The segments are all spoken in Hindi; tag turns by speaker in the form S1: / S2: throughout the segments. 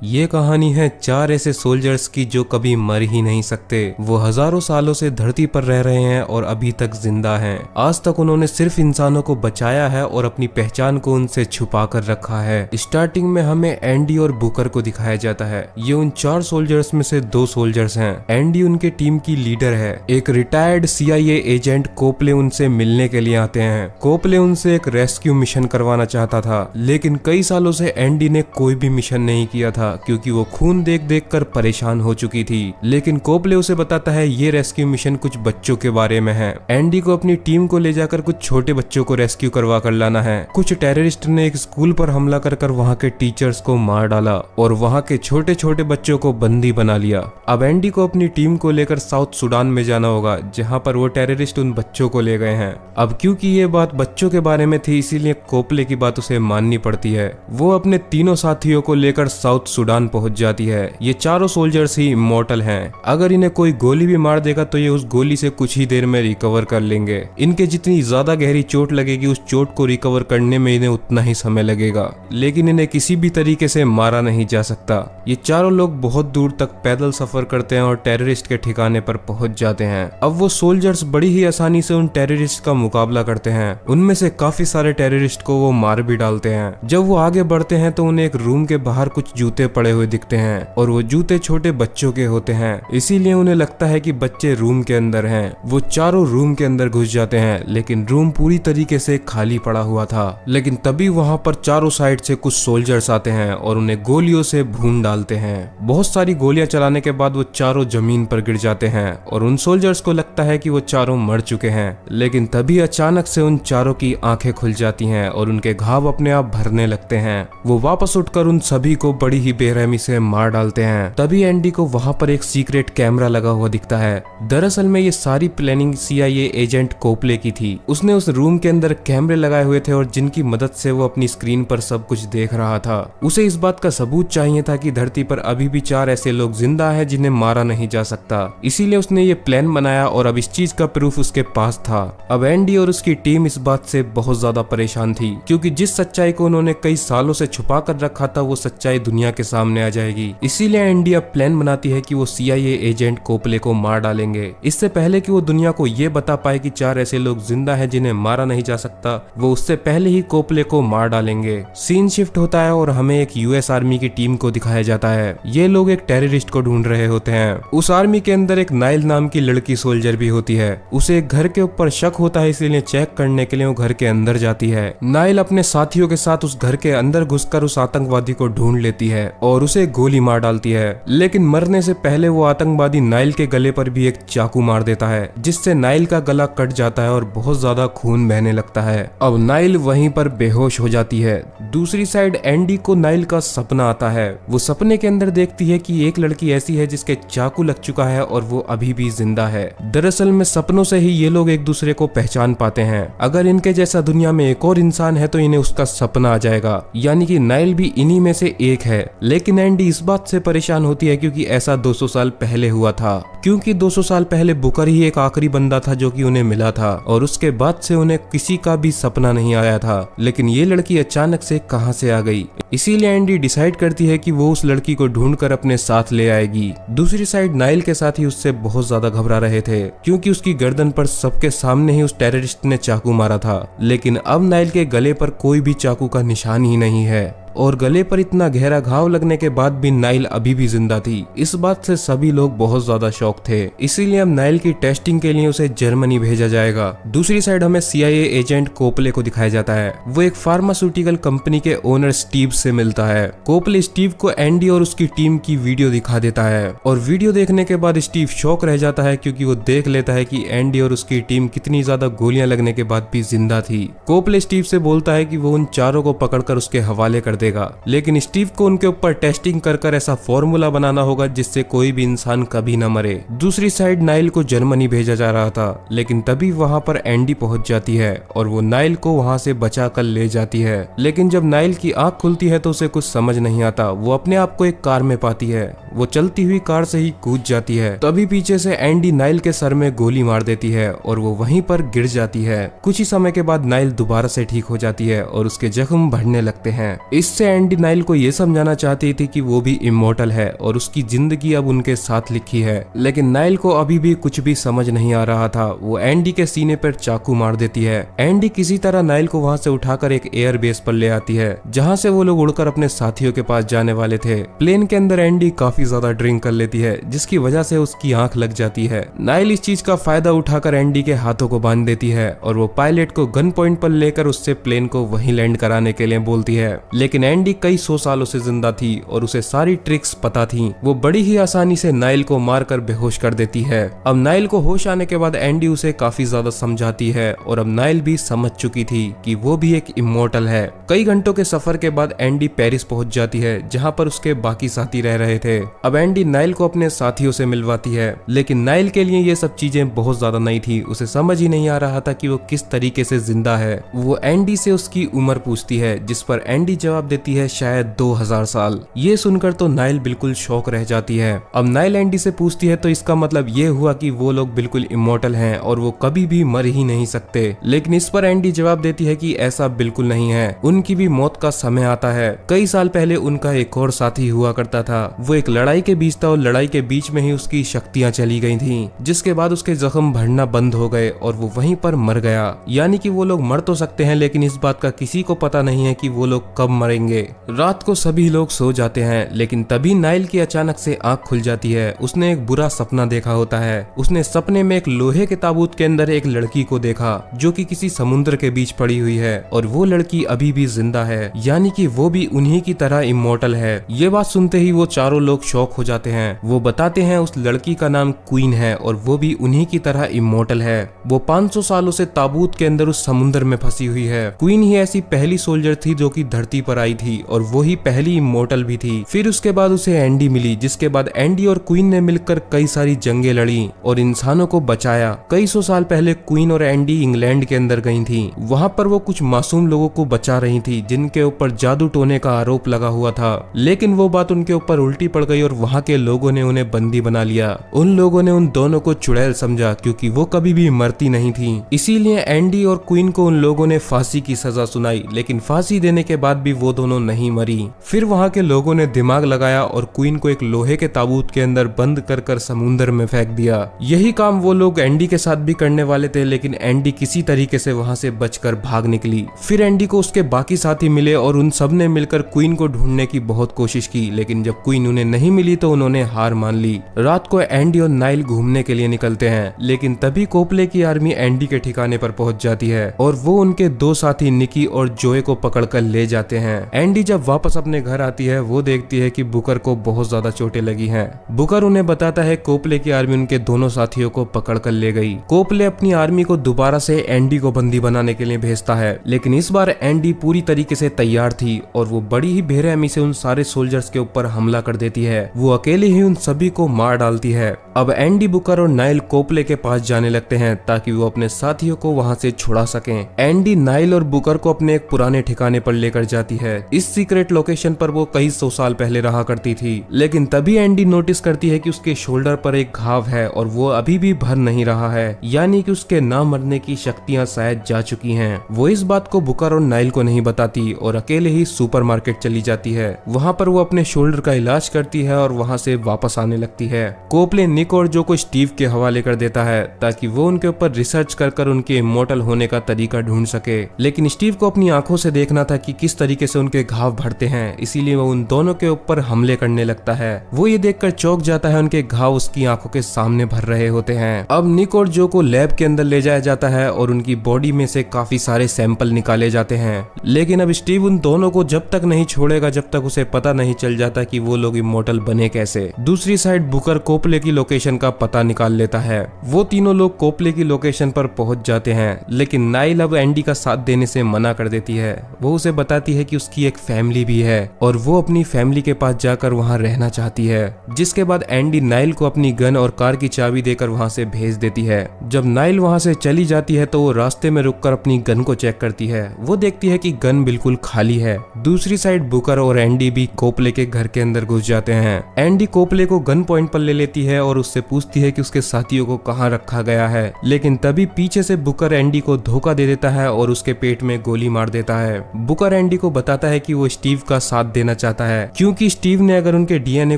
S1: ये कहानी है चार ऐसे सोल्जर्स की जो कभी मर ही नहीं सकते। वो हजारों सालों से धरती पर रह रहे हैं और अभी तक जिंदा हैं। आज तक उन्होंने सिर्फ इंसानों को बचाया है और अपनी पहचान को उनसे छुपा कर रखा है। स्टार्टिंग में हमें एंडी और बुकर को दिखाया जाता है। ये उन चार सोल्जर्स में से दो सोल्जर्स हैं। एंडी उनके टीम की लीडर है। एक रिटायर्ड CIA एजेंट कोपले उनसे मिलने के लिए आते हैं। कोपले उनसे एक रेस्क्यू मिशन करवाना चाहता था, लेकिन कई सालों से एंडी ने कोई भी मिशन नहीं किया था क्योंकि वो खून देख देख कर परेशान हो चुकी थी। लेकिन कोपले उसे बताता है ये रेस्क्यू मिशन कुछ बच्चों के बारे में है। एंडी को अपनी टीम को ले जाकर कुछ छोटे बच्चों को रेस्क्यू करवा कर लाना है। कुछ टेररिस्ट ने एक स्कूल पर हमला कर वहाँ के टीचर्स को मार डाला और वहाँ के छोटे छोटे बच्चों को बंदी बना लिया। अब एंडी को अपनी टीम को लेकर साउथ सुडान में जाना होगा, जहाँ पर वो टेररिस्ट उन बच्चों को ले गए हैं। अब क्योंकि ये बात बच्चों के बारे में थी, इसीलिए कोपले की बात उसे माननी पड़ती है। वो अपने तीनों साथियों को लेकर साउथ सुडान पहुंच जाती है। ये चारों सोल्जर्स ही इमॉर्टल हैं। अगर इन्हें कोई गोली भी मार देगा तो ये उस गोली से कुछ ही देर में रिकवर कर लेंगे। इनके जितनी ज्यादा गहरी चोट लगेगी, उस चोट को रिकवर करने में इन्हें उतना ही समय लगेगा, लेकिन इन्हें किसी भी तरीके से मारा नहीं जा सकता। ये चारों लोग बहुत दूर तक पैदल सफर करते हैं और टेररिस्ट के ठिकाने पर पहुंच जाते हैं। अब वो सोल्जर्स बड़ी ही आसानी से उन टेररिस्ट का मुकाबला करते हैं। उनमें से काफी सारे टेररिस्ट को वो मार भी डालते हैं। जब वो आगे बढ़ते हैं तो उन्हें एक रूम के बाहर कुछ जूते पड़े हुए दिखते हैं और वो जूते छोटे बच्चों के होते हैं, इसीलिए उन्हें लगता है कि बच्चे रूम के अंदर हैं। वो चारों रूम के अंदर घुस जाते हैं, लेकिन रूम पूरी तरीके से खाली पड़ा हुआ था। लेकिन तभी वहाँ पर चारों साइड से कुछ सोल्जर्स आते हैं और उन्हें गोलियों से भून डालते हैं। बहुत सारी गोलियां चलाने के बाद वो चारों जमीन पर गिर जाते हैं और उन सोल्जर्स को लगता है कि वो चारों मर चुके हैं। लेकिन तभी अचानक से उन चारों की आंखें खुल जाती हैं और उनके घाव अपने आप भरने लगते हैं। वो वापस उठकर उन सभी को बड़ी ही बेरहमी से मार डालते हैं। तभी एंडी को वहाँ पर एक सीक्रेट कैमरा लगा हुआ दिखता है। दरअसल में ये सारी प्लानिंग CIA एजेंट कोपले की थी। उसने उस रूम के अंदर कैमरे लगाए हुए थे और जिनकी मदद से वो अपनी स्क्रीन पर सब कुछ देख रहा था। उसे इस बात का सबूत चाहिए था कि धरती पर अभी भी चार ऐसे लोग जिंदा हैं जिन्हें मारा नहीं जा सकता। इसीलिए उसने ये प्लान बनाया और अब इस चीज का प्रूफ उसके पास था। अब एंडी और उसकी टीम इस बात से बहुत ज्यादा परेशान थी, क्योंकि जिस सच्चाई को उन्होंने कई सालों से छुपा कर रखा था वो सच्चाई दुनिया के सामने आ जाएगी। इसीलिए एंडी अब प्लान बनाती है कि वो CIA एजेंट कोपले को मार डालेंगे। इससे पहले कि वो दुनिया को ये बता पाए कि चार ऐसे लोग जिंदा हैं जिन्हें मारा नहीं जा सकता, वो उससे पहले ही कोपले को मार डालेंगे। सीन शिफ्ट होता है और हमें एक US आर्मी की टीम को दिखाया जाता है। ये लोग एक टेररिस्ट को ढूंढ रहे होते हैं। उस आर्मी के अंदर एक नाइल नाम की लड़की सोल्जर भी होती है। उसे एक घर के ऊपर शक होता है, इसीलिए चेक करने के लिए वो घर के अंदर जाती है। नाइल अपने साथियों के साथ उस घर के अंदर घुसकर उस आतंकवादी को ढूंढ लेती है और उसे गोली मार डालती है। लेकिन मरने से पहले वो आतंकवादी नाइल के गले पर भी एक चाकू मार देता है, जिससे नाइल का गला कट जाता है और बहुत ज्यादा खून बहने लगता है। अब नाइल वहीं पर बेहोश हो जाती है। दूसरी साइड एंडी को नाइल का सपना आता है। वो सपने के अंदर देखती है कि एक लड़की ऐसी है जिसके चाकू लग चुका है और वो अभी भी जिंदा है। दरअसल में सपनों से ही ये लोग एक दूसरे को पहचान पाते हैं। अगर इनके जैसा दुनिया में एक और इंसान है तो इन्हें उसका सपना आ जाएगा, यानी कि नाइल भी इन्हीं में से एक है। लेकिन एंडी इस बात से परेशान होती है क्योंकि ऐसा 200 साल पहले हुआ था। क्योंकि 200 साल पहले बुकर ही एक आखिरी बंदा था जो कि उन्हें मिला था और उसके बाद से उन्हें किसी का भी सपना नहीं आया था। लेकिन ये लड़की अचानक से कहां से आ गई, इसीलिए एंडी डिसाइड करती है कि वो उस लड़की को ढूंढकर अपने साथ ले आएगी। दूसरी साइड नाइल के साथ ही उससे बहुत ज्यादा घबरा रहे थे, क्योंकि उसकी गर्दन पर सबके सामने ही उस टेररिस्ट ने चाकू मारा था। लेकिन अब नाइल के गले पर कोई भी चाकू का निशान ही नहीं है और गले पर इतना गहरा घाव लगने के बाद भी नाइल अभी भी जिंदा थी। इस बात से सभी लोग बहुत ज्यादा शॉक थे। इसीलिए अब नाइल की टेस्टिंग के लिए उसे जर्मनी भेजा जाएगा। दूसरी साइड हमें CIA एजेंट कोपले को दिखाया जाता है। वो एक फार्मास्यूटिकल कंपनी के ओनर स्टीव से मिलता है। कोपले स्टीव को एंडी और उसकी टीम की वीडियो दिखा देता है और वीडियो देखने के बाद स्टीव शॉक रह जाता है, क्योंकि वो देख लेता है कि एंडी और उसकी टीम कितनी ज्यादा गोलियां लगने के बाद भी जिंदा थी। कोपले स्टीव से बोलता है कि वो उन चारों को पकड़कर उसके हवाले कर देगा, लेकिन स्टीव को उनके ऊपर टेस्टिंग कर ऐसा फॉर्मूला बनाना होगा जिससे कोई भी इंसान कभी न मरे। दूसरी साइड नाइल को जर्मनी भेजा जा रहा था, लेकिन तभी वहां पर एंडी पहुंच जाती है और वो नाइल को वहां से बचा कर ले जाती है। लेकिन जब नाइल की आंख खुलती है तो उसे कुछ समझ नहीं आता। वो अपने आप को एक कार में पाती है। वो चलती हुई कार से ही कूद जाती है। तभी पीछे से एंडी नाइल के सर में गोली मार देती है और वो वहीं पर गिर जाती है। कुछ ही समय के बाद नाइल दोबारा से ठीक हो जाती है और उसके जख्म बढ़ने लगते हैं। इससे एंडी नाइल को ये समझाना चाहती थी कि वो भी इमोर्टल है और उसकी जिंदगी अब उनके साथ लिखी है, लेकिन नाइल को अभी भी कुछ भी समझ नहीं आ रहा था। वो एंडी के सीने पर चाकू मार देती है। एंडी किसी तरह नाइल को वहां से उठाकर एक एयर बेस पर ले आती है, जहां से वो लोग उड़कर अपने साथियों के पास जाने वाले थे। प्लेन के अंदर एंडी काफी ज्यादा ड्रिंक कर लेती है, जिसकी वजह से उसकी आंख लग जाती है। नाइल इस चीज का फायदा उठाकर एंडी के हाथों को बांध देती है और वो पायलट को गन पॉइंट पर लेकर उससे प्लेन को वहीं लैंड कराने के लिए बोलती है। लेकिन एंडी कई 100 सालों से जिंदा थी और उसे सारी ट्रिक्स पता थी। वो बड़ी ही आसानी से नाइल को मारकर बेहोश कर देती है। अब नाइल को होश आने के बाद एंडी उसे काफी ज्यादा समझाती है और अब नाइल भी समझ चुकी थी कि वो भी एक इमोर्टल है। कई घंटों के सफर के बाद एंडी पेरिस पहुंच जाती है, जहां पर उसके बाकी साथी रह रहे थे। अब एंडी नाइल को अपने साथियों से मिलवाती है, लेकिन नाइल के लिए ये सब चीजें बहुत ज्यादा नई थी। उसे समझ ही नहीं आ रहा था कि वो किस तरीके से जिंदा है। वो एंडी से उसकी उम्र पूछती है, जिस पर एंडी जवाब देती है शायद 2000 साल। ये सुनकर तो नाइल बिल्कुल शॉक रह जाती है। अब नाइल एंडी से पूछती है तो इसका मतलब ये हुआ कि वो लोग बिल्कुल इमोर्टल हैं और वो कभी भी मर ही नहीं सकते। लेकिन इस पर एंडी जवाब देती है कि ऐसा बिल्कुल नहीं है, उनकी भी मौत का समय आता है। कई साल पहले उनका एक और साथी हुआ करता था। वो एक लड़ाई के बीच था और लड़ाई के बीच में ही उसकी शक्तियां चली गई थी, जिसके बाद उसके जख्म भरना बंद हो गए और वो वहीं पर मर गया। यानी कि वो लोग मर तो सकते हैं, लेकिन इस बात का किसी को पता नहीं है कि वो लोग कब मरेंगे। रात को सभी लोग सो जाते हैं, लेकिन तभी नाइल की अचानक से आंख खुल जाती है। उसने एक बुरा सपना देखा होता है। उसने सपने में एक लोहे के ताबूत के अंदर एक लड़की को देखा, जो कि किसी समुद्र के बीच पड़ी हुई है और वो लड़की अभी भी जिंदा है, यानी कि वो भी उन्हीं की तरह इमोर्टल है। ये बात सुनते ही वो चारों लोग शॉक हो जाते हैं। वो बताते हैं उस लड़की का नाम क्वीन है और वो भी उन्हीं की तरह इमोर्टल है। वो 500 सालों से ताबूत के अंदर उस समुद्र में फंसी हुई है। क्वीन ही ऐसी पहली सोल्जर थी जो कि धरती पर आई थी और वो ही पहली इमोर्टल भी थी। फिर उसके बाद उसे एंडी मिली, जिसके बाद एंडी और क्वीन ने मिलकर कई सारी जंगें लड़ी और इंसानों को बचाया। कई 100 साल पहले क्वीन और एंडी इंग्लैंड के अंदर गई थी। वहां पर वो कुछ मासूम लोगों को बचा रही थी, जिनके ऊपर जादू टोने का आरोप लगा हुआ था। लेकिन वो बात उनके ऊपर उल्टी पड़ गई और वहां के लोगों ने उन्हें बंदी बना लिया। उन लोगों ने उन दोनों को चुड़ैल समझा, क्योंकि वो कभी भी मरती नहीं थी। इसीलिए एंडी और क्वीन को उन लोगों ने फांसी की सजा सुनाई, लेकिन फांसी देने के बाद भी वो दोनों नहीं मरी। फिर वहां के लोगों ने दिमाग लगाया और क्वीन को एक लोहे के ताबूत के अंदर बंद कर समुद्र में फेंक दिया। यही काम वो लोग एंडी के साथ भी करने वाले थे, लेकिन एंडी किसी तरीके से वहां से बचकर भाग निकली। फिर एंडी को उसके बाकी साथी मिले और उन सब ने मिलकर क्वीन को ढूंढने की बहुत कोशिश की, लेकिन जब क्वीन उन्हें नहीं मिली तो उन्होंने हार मान ली। रात को एंडी और नाइल घूमने के लिए निकलते हैं, लेकिन तभी कोपले की आर्मी एंडी के ठिकाने पर पहुंच जाती है और वो उनके दो साथी निकी और जोए को पकड़कर ले जाते हैं। एंडी जब वापस अपने घर आती है, वो देखती है कि बुकर को बहुत ज्यादा चोटें लगी हैं। बुकर उन्हें बताता है कोपले की आर्मी उनके दोनों साथियों को पकड़कर ले गई। कोपले अपनी आर्मी को दोबारा से एंडी को बंदी बनाने के लिए भेजता है, लेकिन इस बार एंडी पूरी तरीके से तैयार थी और वो बड़ी ही बेरहमी से उन सारे सोल्जर्स के ऊपर हमला कर देती है। वो अकेले ही उन सभी को मार डालती है। अब एंडी, बुकर और नाइल कोपले के पास जाने लगते हैं ताकि वो अपने साथियों को वहां से छुड़ा सकें। एंडी नाइल और बुकर को अपने एक पुराने ठिकाने पर लेकर जाती है। इस सीक्रेट लोकेशन पर वो कई 100 साल पहले रहा करती थी, लेकिन तभी एंडी नोटिस करती है कि उसके शोल्डर पर एक घाव है और वो अभी भी भर नहीं रहा है, यानी कि उसके ना मरने की शक्तियां शायद जा चुकी हैं। वो इस बात को बुकर और नाइल को नहीं बताती और अकेले ही सुपरमार्केट चली जाती है। वहां पर वो अपने शोल्डर का इलाज करती है और वहां से वापस आने लगती है। कोपले निक और जो को स्टीव के हवाले कर देता है ताकि वो उनके ऊपर रिसर्च कर उनके इमोर्टल होने का तरीका ढूंढ सके, लेकिन स्टीव को अपनी आंखों से देखना था कि किस तरीके से उनके घाव भरते हैं, इसीलिए वो उन दोनों के ऊपर हमले करने लगता है। वो ये देखकर चौंक जाता है, उनके घाव उसकी आंखों के सामने भर रहे होते हैं। अब निक और जो को लैब के अंदर ले जाया जाता है और उनकी बॉडी में से काफी सारे सैंपल निकाले जाते हैं, लेकिन अब स्टीव उन दोनों को जब तक नहीं छोड़ेगा जब तक उसे पता नहीं चल जाता कि वो लोग इमोर्टल बने कैसे। दूसरी साइड बुकर कोपले की लोकेशन का पता निकाल लेता है। वो तीनों लोग कोपले की लोकेशन पर पहुंच जाते हैं, लेकिन नाइल अब एंडी का साथ देने से मना कर देती है। वो उसे बताती है कि उसकी एक फैमिली भी है और वो अपनी फैमिली के पास जाकर वहां रहना चाहती है। जिसके बाद एंडी नाइल को अपनी गन और कार की चाबी देकर वहां से भेज देती है। जब नाइल वहां से चली जाती है तो वो रास्ते में रुककर अपनी गन को चेक करती है। वो देखती है कि गन बिल्कुल खाली है। दूसरी साइड बुकर और एंडी भी कोपले के घर के अंदर घुस जाते हैं हैं। एंडी कोपले को गन पॉइंट पर ले लेती है और उससे पूछती है कि उसके साथियों को कहाँ रखा गया है, लेकिन तभी पीछे से बुकर एंडी को धोखा दे देता है और उसके पेट में गोली मार देता है। बुकर एंडी को बताता है कि वो स्टीव का साथ देना चाहता है, क्योंकि स्टीव ने अगर उनके डीएनए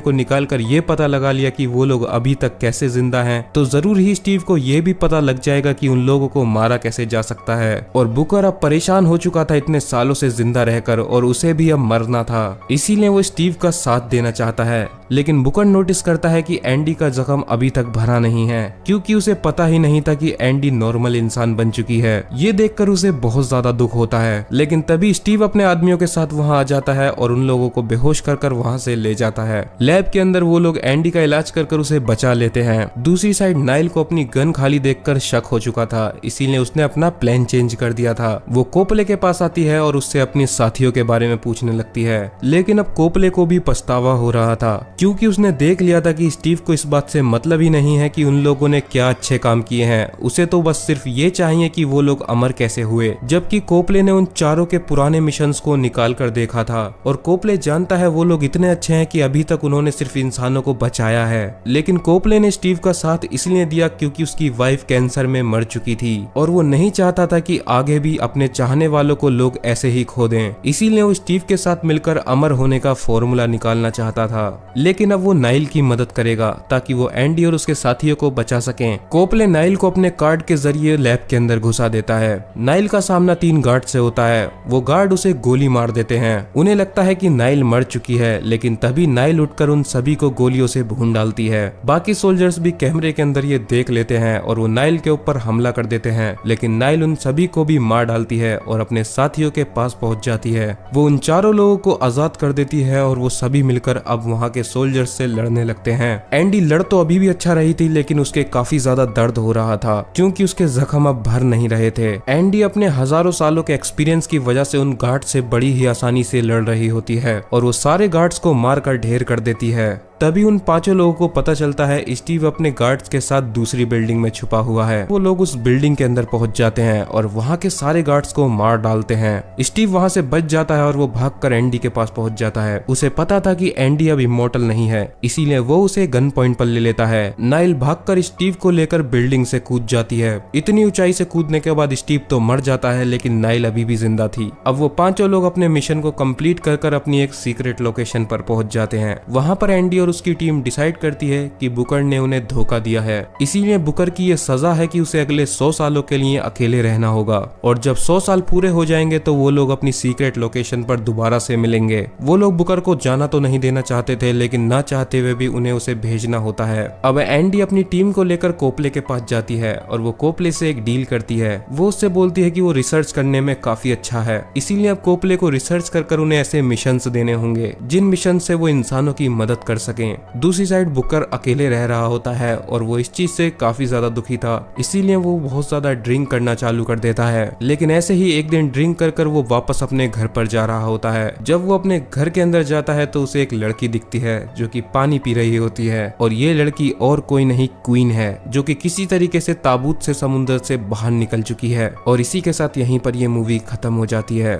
S1: को निकालकर ये पता लगा लिया कि वो लोग अभी तक कैसे जिंदा हैं, तो जरूर ही स्टीव को ये भी पता लग जाएगा कि उन लोगों को मारा कैसे जा सकता है। और बुकर अब परेशान हो चुका था इतने सालों से जिंदा रहकर, और उसे भी अब मरना था, इसीलिए वो स्टीव का साथ देना चाहता है। लेकिन बुकर नोटिस करता है कि एंडी का जख्म अभी तक भरा नहीं है, क्योंकि उसे पता ही नहीं था कि एंडी नॉर्मल इंसान बन चुकी है। ये देखकर उसे बहुत ज्यादा दुख होता है। लेकिन तभी स्टीव अपने आदमियों के साथ वहां आ जाता है और उन लोगों को बेहोश कर वहां से ले जाता है। लैब के अंदर वो लोग एंडी का इलाज कर उसे बचा लेते हैं। दूसरी साइड नाइल को अपनी गन खाली देखकर शक हो चुका था, इसीलिए उसने अपना प्लान चेंज कर दिया था। वो कोपले के पास आती है और उससे अपने साथियों के बारे में पूछने लगती है। लेकिन अब कोपले को भी पछतावा हो रहा था, क्योंकि उसने देख लिया था कि स्टीव को इस बात से मतलब ही नहीं है कि उन लोगों ने क्या अच्छे काम किए हैं। उसे तो बस सिर्फ ये चाहिए कि वो लोग अमर कैसे हुए, जबकि कोपले ने उन चारों के पुराने मिशंस को निकाल कर देखा था। और कोपले जानता है वो लोग इतने अच्छे हैं कि अभी तक उन्होंने सिर्फ इंसानों को बचाया है। लेकिन कोपले ने स्टीव का साथ इसलिए दिया क्योंकि उसकी वाइफ कैंसर में मर चुकी थी और वो नहीं चाहता था कि आगे भी अपने चाहने वालों को लोग ऐसे ही खो दें। इसीलिए वो स्टीव के साथ मिलकर अमर होने का फॉर्मूला निकालना चाहता था। लेकिन अब वो नाइल की मदद करेगा ताकि वो एंडी और उसके साथियों को बचा सकें। कोपले नाइल को अपने कार्ड के जरिए लैब के अंदर घुसा देता है। नाइल का सामना 3 गार्ड से होता है। वो गार्ड उसे गोली मार देते हैं। उन्हें लगता है कि नाइल मर चुकी है, लेकिन तभी नाइल उठकर उन सभी को गोलियों से भून डालती है। बाकी सोल्जर्स भी कैमरे के अंदर ये देख लेते हैं और वो नाइल के ऊपर हमला कर देते हैं, लेकिन नाइल उन सभी को भी मार डालती है और अपने साथियों के पास पहुंच जाती है। वो उन चारों लोगों को आजाद कर देती है और वो सभी मिलकर अब वहाँ के सोल्जर्स से लड़ने लगते हैं। एंडी लड़ तो अभी भी अच्छा रही थी, लेकिन उसके काफी ज्यादा दर्द हो रहा था क्योंकि उसके जख्म अब भर नहीं रहे थे। एंडी अपने हजारों सालों के एक्सपीरियंस की वजह से उन गार्ड से बड़ी ही आसानी से लड़ रही होती है और वो सारे गार्ड्स को मारकर ढेर कर देती है। तभी उन 5 लोगों को पता चलता है स्टीव अपने गार्ड्स के साथ दूसरी बिल्डिंग में छुपा हुआ है। वो लोग उस बिल्डिंग के अंदर पहुंच जाते हैं और वहां के सारे गार्ड्स को मार डालते हैं। स्टीव वहां से बच जाता है और वो भागकर एंडी के पास पहुंच जाता है। उसे पता था कि एंडी अब इमॉर्टल नहीं है, इसीलिए वो उसे गन पॉइंट पर ले लेता है। नाइल भागकर स्टीव को लेकर बिल्डिंग से कूद जाती है। इतनी ऊंचाई से कूदने के बाद स्टीव तो मर जाता है, लेकिन नाइल अभी भी जिंदा थी। अब वो 5 लोग अपने मिशन को कंप्लीट कर अपनी एक सीक्रेट लोकेशन पर पहुंच जाते हैं। वहां पर एंडी और उसकी टीम डिसाइड करती है कि बुकर ने उन्हें धोखा दिया है, इसीलिए बुकर की ये सजा है कि उसे अगले 100 सालों के लिए अकेले रहना होगा। और जब 100 साल पूरे हो जाएंगे तो वो लोग अपनी सीक्रेट लोकेशन पर दोबारा से मिलेंगे। वो लोग बुकर को जाना तो नहीं देना चाहते थे, लेकिन ना चाहते हुए भी उन्हें उसे भेजना होता है। अब एंडी अपनी टीम को लेकर कोपले के पास जाती है और वो कोपले से एक डील करती है। वो उससे बोलती है कि वो रिसर्च करने में काफी अच्छा है, इसीलिए अब कोपले को रिसर्च कर उन्हें ऐसे मिशन देने होंगे जिन मिशन से वो इंसानों की मदद कर सकें। दूसरी साइड बुकर अकेले रह रहा होता है और वो इस चीज से काफी ज्यादा दुखी था, इसीलिए वो बहुत ज्यादा ड्रिंक करना चालू कर देता है। लेकिन ऐसे ही एक दिन ड्रिंक कर वो वापस अपने घर पर जा रहा होता है। जब वो अपने घर के अंदर जाता है तो उसे एक लड़की दिखती है जो कि पानी पी रही होती है, और ये लड़की और कोई नहीं क्वीन है, जो कि किसी तरीके से ताबूत से समुद्र से बाहर निकल चुकी है। और इसी के साथ यहीं पर ये मूवी खत्म हो जाती है।